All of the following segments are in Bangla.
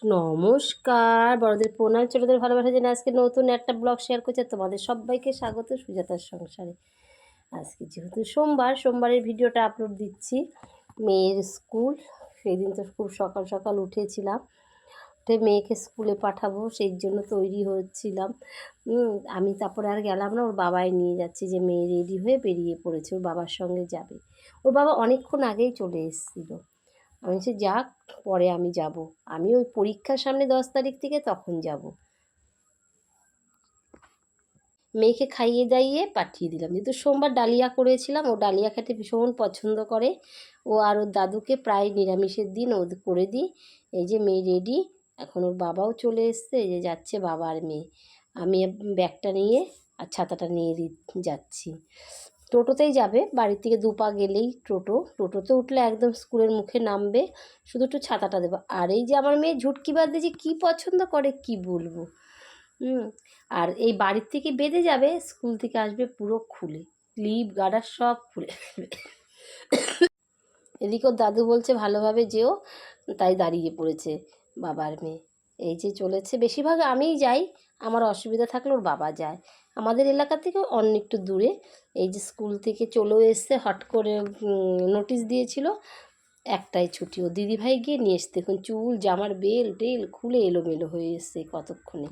নমস্কার, বড়দের প্রণাম, ছোটদের ভালোবাসা জানিয়ে আজকে নতুন একটা ব্লগ শেয়ার করছে। তোমাদের সবাইকে স্বাগত সুজাতার সংসারে। আজকে যেহেতু সোমবারের ভিডিওটা আপলোড দিচ্ছি। মেয়ের স্কুল, সেদিন তো খুব সকাল সকাল উঠেছিলাম, উঠে মেয়েকে স্কুলে পাঠাবো সেই জন্য তৈরি হচ্ছিলাম। আমি তারপরে আর গেলাম না, ওর বাবাই নিয়ে যাচ্ছে, যে মেয়ে রেডি হয়ে বেরিয়ে পড়েছে, ওর বাবার সঙ্গে যাবে। ওর বাবা অনেকক্ষণ আগেই চলে এসেছিলো। আমি বলছি যাক, পরে আমি যাব, আমি ওই পরীক্ষার সামনে 10 তারিখ থেকে তখন যাব। মেয়েকে খাইয়ে দাইয়ে পাঠিয়ে দিলাম, যেহেতু সোমবার ডালিয়া করেছিলাম, ও ডালিয়া খেতে ভীষণ পছন্দ করে। ও আর ওর দাদুকে প্রায় নিরামিষের দিন ও করে দিই। এই যে মেয়ে রেডি, এখন ওর বাবাও চলে এসছে, এই যে যাচ্ছে বাবা আর মেয়ে। আমি ব্যাগটা নিয়ে আর ছাতাটা নিয়ে যাচ্ছি। টোটোতেই যাবে, বাড়ির থেকে 2 পা গেলেই টোটোতে উঠলে একদম স্কুলের মুখে নামবে, শুধু একটু ছাতাটা দেবো। আর এই যে আমার মেয়ে ঝুটকি বাঁধতে যে কী পছন্দ করে কি বলবো। আর এই বাড়ির থেকে বেঁধে যাবে, স্কুল থেকে আসবে পুরো খুলে, ক্লিপ গার্ডার সব খুলে। এদিকে ওর দাদু বলছে ভালোভাবে যেও, তাই দাঁড়িয়ে পড়েছে বাবার মেয়ে। এই যে চলেছে, বেশিরভাগ আমিই যাই, আমার অসুবিধা থাকলে ওর বাবা যায়। আমাদের এলাকা থেকে অন্য একটু দূরে। এই যে স্কুল থেকে চলেও এসছে, হট করে নোটিশ দিয়েছিল, একটাই ছুটি। ও দিদিভাই গিয়ে নিয়ে এসছে, দেখুন চুল জামার বেল টেল খুলে এলোমেলো হয়ে এসছে কতক্ষণে।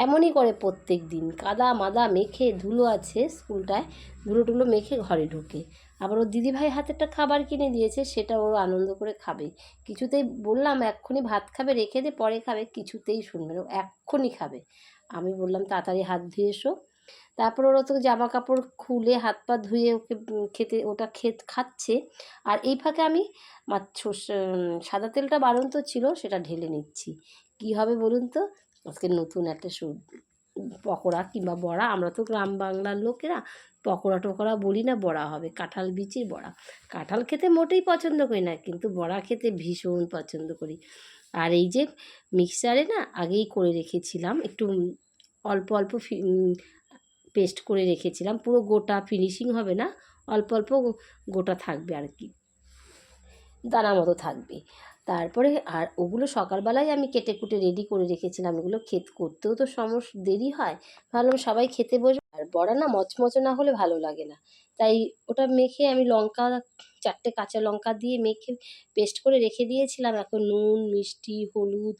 এমনই করে প্রত্যেক দিন, কাদা মাদা মেখে, ধুলো আছে স্কুলটায়, ধুলো টুলো মেখে ঘরে ঢুকে। আবার ওর দিদিভাই হাতে একটা খাবার কিনে দিয়েছে, সেটা ওর আনন্দ করে খাবে। কিছুতেই বললাম এক্ষুনি ভাত খাবে, রেখে দে পরে খাবে, কিছুতেই শুনবে না, ও এক্ষুনি খাবে। আমি বললাম তাড়াতাড়ি হাত ধুয়ে এসো। তারপর ওরা তো জামা কাপড় খুলে হাত পা ধুয়ে ওকে খেতে, ওটা খাচ্ছে। আর এই ফাঁকে আমি সাদা তেলটা বাড়ন্ত ছিল, সেটা ঢেলে নিচ্ছি। কি হবে বলুন তো, আজকে নতুন একটা পকোড়া কিংবা বড়া, আমরা তো গ্রাম বাংলার লোকেরা পকোড়া টকোড়া বলি না, বড়া হবে, কাঁঠাল বিচির বড়া। কাঁঠাল খেতে মোটেই পছন্দ করি না, কিন্তু বড়া খেতে ভীষণ পছন্দ করি। আর এই যে মিক্সচারে না আগেই করে রেখেছিলাম, একটু অল্প অল্প পেস্ট করে রেখেছিলাম, পুরো গোটা ফিনিশিং হবে না, অল্প অল্প গোটা থাকবে আর কি, দানা মতো থাকবে। তারপরে আর ওগুলো সকালবেলায় আমি কেটে কুটে রেডি করে রেখেছিলাম, এগুলো করতেও তো দেরি হয়। ভাবলাম সবাই খেতে বসবে, আর বড়া না মচমচে না হলে ভালো লাগে না, তাই ওটা মেখে আমি লঙ্কা 4টে কাঁচা লঙ্কা দিয়ে মেখে পেস্ট করে রেখে দিয়েছিলাম। এখন নুন মিষ্টি হলুদ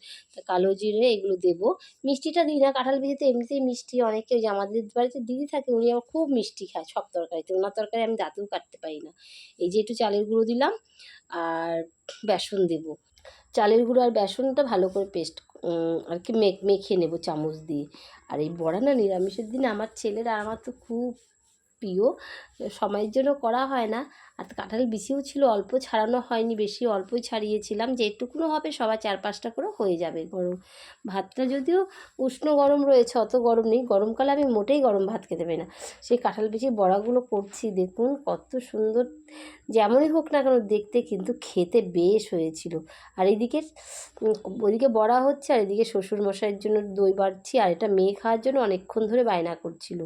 কালো জিরে এগুলো দেবো। মিষ্টিটা দিই না, কাঁঠাল বিচিতে এমনিতেই মিষ্টি, অনেকে যে আমাদের বাড়িতে দিদি থাকে, উনি আমার খুব মিষ্টি খায় সব তরকারিতে, ওনার তরকারি আমি দাঁতেও কাটতে পারি না। এই যে একটু চালের গুঁড়ো দিলাম আর বেসন দেব, চালের গুঁড়ো আর বেসনটা ভালো করে পেস্ট আর কি মেখে নেব চামচ দিয়ে। আর এই বড়া না নিরামিষের দিনে আমার ছেলের আর আমার তো খুব প্রিয়, সময়ের জন্য করা হয় না। আর কাঁঠাল বিচিও ছিল, অল্প ছাড়ানো হয়নি, বেশি অল্পই ছাড়িয়েছিলাম, যেটুকুনো হবে সবার 4-5টা করে হয়ে যাবে। গরম ভাতটা যদিও উষ্ণ গরম রয়েছে, অত গরম নেই, গরমকালে আমি মোটেই গরম ভাত খেতে পারি না। সেই কাঁঠাল বিচির বড়াগুলো করছি, দেখুন কত সুন্দর, যেমনই হোক না কেন দেখতে কিন্তু খেতে বেশ হয়েছিল। আর এইদিকে ওইদিকে বড়া হচ্ছে, আর এদিকে শ্বশুরমশাইয়ের জন্য দই বাড়ছি, আর এটা মেয়ে খাওয়ার জন্য অনেকক্ষণ ধরে বায়না করছিল,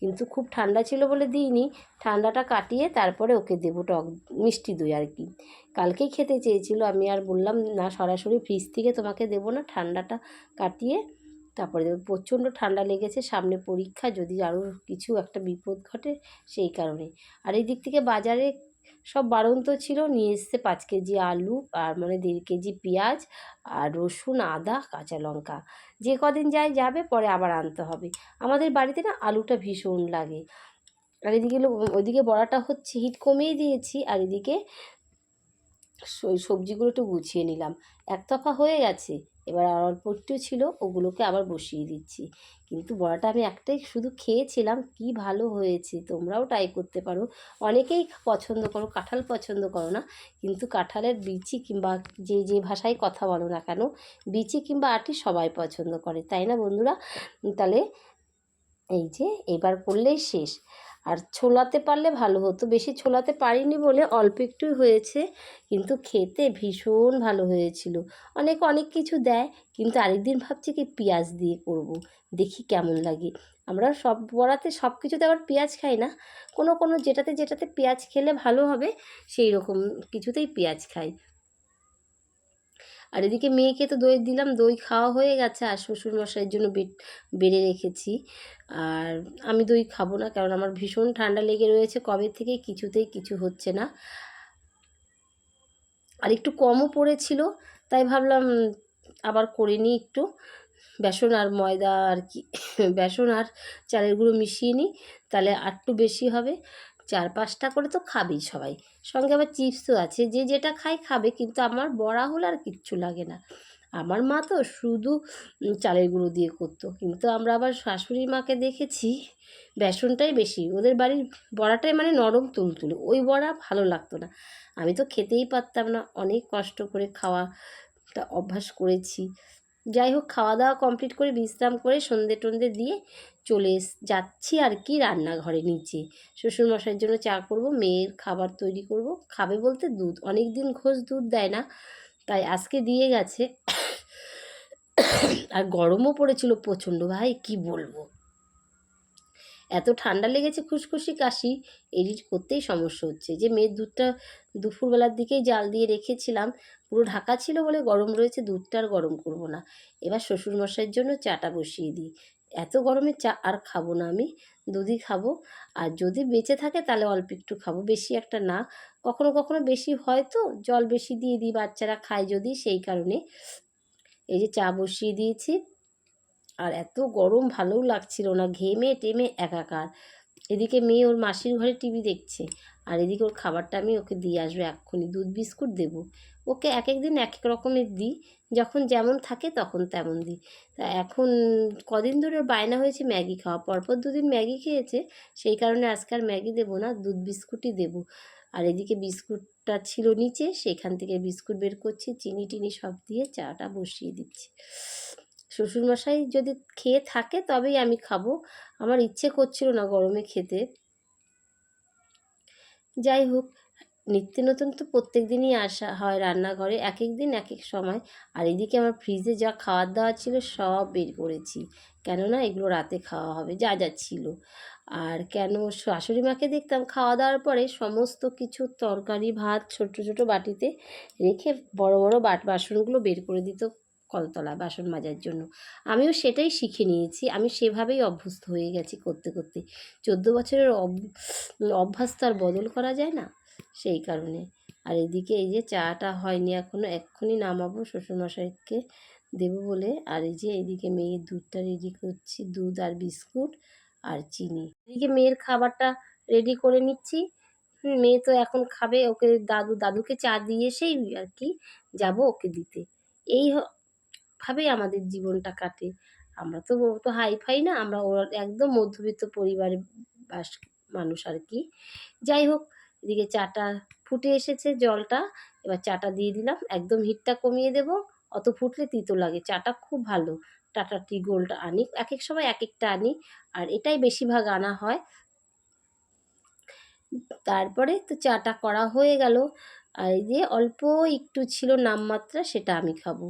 কিন্তু খুব ঠান্ডা ছিল বলে দিইনি, ঠান্ডাটা কাটিয়ে তারপরে ওকে দেবো মিষ্টি দই আর কি। কালকেই খেতে চেয়েছিল, আমি আর বললাম না, সরাসরি ফ্রিজ থেকে তোমাকে দেবো না, ঠান্ডাটা কাটিয়ে তারপরে দেবো। প্রচণ্ড ঠান্ডা লেগেছে, সামনে পরীক্ষা, যদি আরও কিছু একটা বিপদ ঘটে সেই কারণে। আর এই দিক থেকে বাজারে সব বাড়ন্ত ছিল, নিয়ে এসছে 5 কেজি আলু, আর মানে 1.5 কেজি পেঁয়াজ, আর রসুন আদা কাঁচা লঙ্কা। যে কদিন যাবে, পরে আবার আনতে হবে। আমাদের বাড়িতে না আলুটা ভীষণ লাগে। আর এদিকে ওইদিকে বড়াটা হচ্ছে, হিট কমিয়ে দিয়েছি, আর এদিকে সবজিগুলো একটু গুছিয়ে নিলাম, এক দফা হয়ে গেছে, এবার আর অল্প একটু ছিল, ওগুলোকে আবার বসিয়ে দিচ্ছি। কিন্তু বড়াটা আমি একটাই শুধু খেয়েছিলাম, কি ভালো হয়েছে, তোমরাও ট্রাই করতে পারো। অনেকেই পছন্দ করো, কাঁঠাল পছন্দ করো না, কিন্তু কাঁঠালের বিচি কিংবা যে ভাষায় কথা বলো না কেন, বিচি কিংবা আটি সবাই পছন্দ করে, তাই না বন্ধুরা? তাহলে এই যে এবার করলেই শেষ। আর ছোলাতে পারলে ভালো হতো, বেশি ছোলাতে পারিনি বলে অল্প একটুই হয়েছে, কিন্তু খেতে ভীষণ ভালো হয়েছিল। অনেক কিছু দেয়, কিন্তু আরেকদিন ভাবছি কি পেঁয়াজ দিয়ে করব, দেখি কেমন লাগে। আমরা সব বড়াতে সব কিছুতে আবার পেঁয়াজ খাই না, কোনো যেটাতে পেঁয়াজ খেলে ভালো হবে সেই রকম কিছুতেই পেঁয়াজ খাই। আর এদিকে মেয়েকে তো দই দিলাম, দই খাওয়া হয়ে গেছে। আর শ্বশুরমশাইয়ের জন্য বেড়ে রেখেছি। আর আমি দই খাবো না, কারণ আমার ভীষণ ঠান্ডা লেগে রয়েছে কবে থেকে, কিছুতেই কিছু হচ্ছে না। আর একটু কমও পড়েছিল, তাই ভাবলাম আবার করে নিই একটু। বেসন আর ময়দা আর কি বেসন আর চালের গুঁড়ো মিশিয়ে নিই, তাহলে আরটু বেশি হবে। 4-5টা করে তো খাবেই সবাই, সঙ্গে আবার চিপসও আছে, যে যেটা খায় খাবে। কিন্তু আমার বড়া হলে আর কিচ্ছু লাগে না। আমার মা তো শুধু চালের গুঁড়ো দিয়ে করতো, কিন্তু আমরা আবার শাশুড়ি মাকে দেখেছি বেসনটাই বেশি, ওদের বাড়ির বড়াটাই মানে নরম তুলতুলে, ওই বড়া ভালো লাগতো না। আমি তো খেতেই পারতাম না, অনেক কষ্ট করে খাওয়াটা অভ্যাস করেছি। যাই হোক, খাওয়া দাওয়া কমপ্লিট করে বিশ্রাম করে সন্ধে টন্ধে দিয়ে যাচ্ছি আর কি রান্নাঘরে নিচে। শ্বশুরমশাইয়ের জন্য চা করব, মেয়ের খাবার তৈরি করব। খাবে বলতে দুধ, অনেক দিন ঘোষ দুধ দেয় না, তাই আজকে দিয়ে গেছে। আর গরমও পড়েছিল প্রচণ্ড, ভাই কি বলবো, এত ঠান্ডা লেগেছে, খুসখুসি কাশি, এডিট করতেই সমস্যা হচ্ছে। যে মেয়ের দুধটা দুপুরবেলার দিকেই জাল দিয়ে রেখেছিলাম, পুরো ঢাকা ছিল বলে গরম রয়েছে, দুধটা আর গরম করব না। এবার শ্বশুরমশাইয়ের জন্য চাটা বসিয়ে দিই। এত গরমে চা আর খাবো না আমি, দুধই খাবো। আর যদি বেঁচে থাকে তাহলে অল্প একটু খাবো, বেশি একটা না। কখনো কখনো বেশি হয় তো জল বেশি দিয়ে দিই, বাচ্চারা খায় যদি, সেই কারণে। এই যে চা বসিয়ে দিয়েছি। আর এত গরম ভালোও লাগছিল না, ঘেমে টেমে একাকার। এদিকে মেয়ে ওর মাসির ঘরে টিভি দেখছে, আর এদিকে ওর খাবারটা আমি ওকে দিয়ে আসবো এক্ষুনি। দুধ বিস্কুট দেবো ওকে, এক এক দিন এক এক রকমের দিই, যখন যেমন থাকে তখন তেমন দিই। তা এখন কদিন ধরে ওর বায়না হয়েছে ম্যাগি খাওয়া, পরপর দুদিন ম্যাগি খেয়েছে, সেই কারণে আজকে আর ম্যাগি দেবো না, দুধ বিস্কুটই দেবো। আর এদিকে বিস্কুটটা ছিল নিচে, সেখান থেকে বিস্কুট বের করছি, চিনি টিনি সব দিয়ে চাটা বসিয়ে দিচ্ছি। শ্বশুরমশাই যদি খেয়ে থাকে তবেই আমি খাবো, আমার ইচ্ছে করছিল না গরমে খেতে। যাই হোক, নিত্য নতুন তো প্রত্যেক দিনই আসা হয় রান্নাঘরে, এক এক দিন এক এক সময়। আর এদিকে আমার ফ্রিজে যা খাওয়ার দাওয়া ছিল সব বের করেছি, কেননা এগুলো রাতে খাওয়া হবে যা যা ছিল। আর কেন শাশুড়ি মাকে দেখতাম খাওয়া দাওয়ার পরে সমস্ত কিছু তরকারি ভাত ছোট ছোট বাটিতে রেখে বড় বড় বাসনগুলো বের করে দিত কলতলায় বাসন মাজার জন্য। আমিও সেটাই শিখে নিয়েছি, আমি সেভাবেই অভ্যস্ত হয়ে গেছি করতে করতে। 14 বছরের অভ্যাস তো আর বদল করা যায় না, সেই কারণে। আর এদিকে এই যে চাটা হয়নি এখনও, এক্ষুনি নামাবো শ্বশুরমশাইকে দেবো বলে। আর এই যে এদিকে মেয়ের দুধটা রেডি করছি, দুধ আর বিস্কুট আর চিনি। এদিকে মেয়ের খাবারটা রেডি করে নিচ্ছি। মেয়ে তো এখন খাবে, ওকে দাদুকে চা দিয়ে এসেই আর কি যাব ওকে দিতে। এই ভাবেই আমাদের জীবনটা কাটে। আমরা তো তো হাই-ফাই না, আমরা ওর একদম মধ্যবিত্ত পরিবারে বাস মানুষ আর কি। যাই হোক, এদিকে চাটা ফুটে এসেছে জলটা, এবার চাটা দিয়ে দিলাম, একদম হিটটা কমিয়ে দেব, অত ফুটলে তিতো লাগে। চাটা খুব ভালো, টাটা টি গোল্ডটা আনি, এক এক সময় এক একটা আনি, আর এটাই বেশিরভাগ আনা হয়। তারপরে তো চাটা করা হয়ে গেল। আর এই যে অল্প একটু ছিল নামমাত্রা, সেটা আমি খাবো।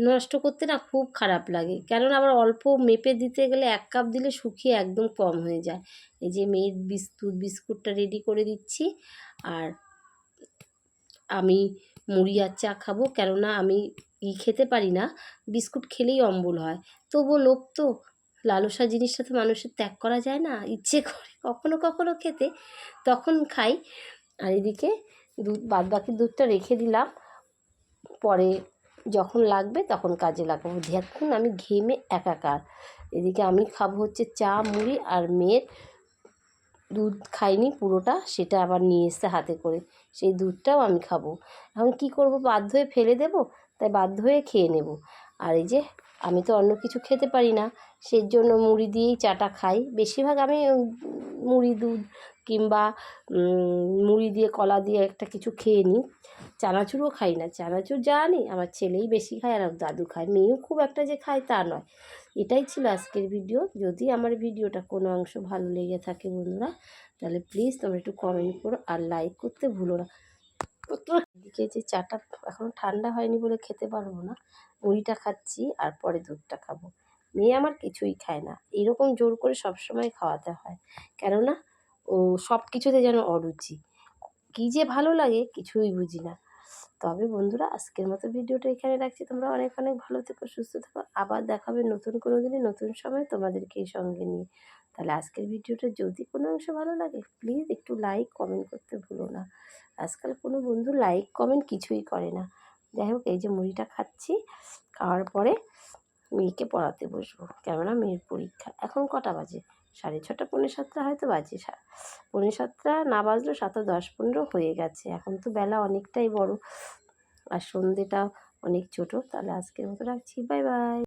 নষ্ট করতে না খুব খারাপ লাগে, কেননা আবার অল্প মেপে দিতে গেলে 1 কাপ দিলে শুকিয়ে একদম কম হয়ে যায়। এই যে মেয়ের বিস্কুটটা রেডি করে দিচ্ছি। আর আমি মুড়ি আর চা খাবো, কেননা আমি খেতে পারি না, বিস্কুট খেলেই অম্বল হয়। তবুও লোভ তো, লালসা জিনিসটা তো মানুষের ত্যাগ করা যায় না, ইচ্ছে করে কখনো কখনো খেতে, তখন খাই। আর এদিকে বাদবাকি দুধটা রেখে দিলাম, পরে যখন লাগবে তখন কাজে লাগাবো। দেখুন আমি ঘেমে একাকার। এদিকে আমি খাবো হচ্ছে চা মুড়ি, আর মেয়ের দুধ খাইনি পুরোটা, সেটা আবার নিয়ে এসছে হাতে করে, সেই দুধটাও আমি খাবো। এখন কি করব, বাধ্য হয়ে ফেলে দেব, তাই বাধ্য হয়ে খেয়ে নেব। আর এই যে আমি তো অন্য কিছু খেতে পারি না, সেই জন্য মুড়ি দিয়েই চাটা খাই বেশিরভাগ। আমি মুড়ি দুধ কিংবা মুড়ি দিয়ে কলা দিয়ে একটা কিছু খেয়ে নিই। চানাচুরও খাই না, চানাচুর যা আনি আমার ছেলেই বেশি খায় আর দাদু খায়, মেয়েও খুব একটা যে খায় তা নয়। এটাই ছিল আজকের ভিডিও। যদি আমার ভিডিওটা কোনো অংশ ভালো লেগে থাকে বন্ধুরা, তাহলে প্লিজ তোমরা একটু কমেন্ট করো আর লাইক করতে ভুলো না। এদিকে যে চাটা এখনও ঠান্ডা হয়নি বলে খেতে পারবো না, মুড়িটা খাচ্ছি আর পরে দুধটা খাবো। মেয়ে আমার কিছুই খায় না, এরকম জোর করে সবসময় খাওয়াতে হয়, কেননা ও সব কিছুতে যেন অরুচি। কী যে ভালো লাগে কিছুই বুঝি না। তবে বন্ধুরা আজকের মতো ভিডিওটা এখানে রাখছি। তোমরা অনেক অনেক ভালো থেকো, সুস্থ থেকো। আবার দেখা হবে নতুন কোনো দিনে নতুন সময় তোমাদেরকেই সঙ্গে নিয়ে। তাহলে আজকের ভিডিওটা যদি কোনো অংশ ভালো লাগে প্লিজ একটু লাইক কমেন্ট করতে ভুলো না। আজকাল কোনো বন্ধু লাইক কমেন্ট কিছুই করে না। যাই হোক, এই যে মুড়িটা খাচ্ছি, খাওয়ার পরে মেয়েকে পড়াতে বসবো, কেননা মেয়ের পরীক্ষা। এখন কটা বাজে? 6:30 6:45 হয়তো বাজে। 6:45 না বাজলেও 7:10-15 হয়ে গেছে। এখন তো বেলা অনেকটাই বড় আর সন্ধেটা অনেক ছোট। তাহলে আজকের মতো রাখছি, বাই বাই।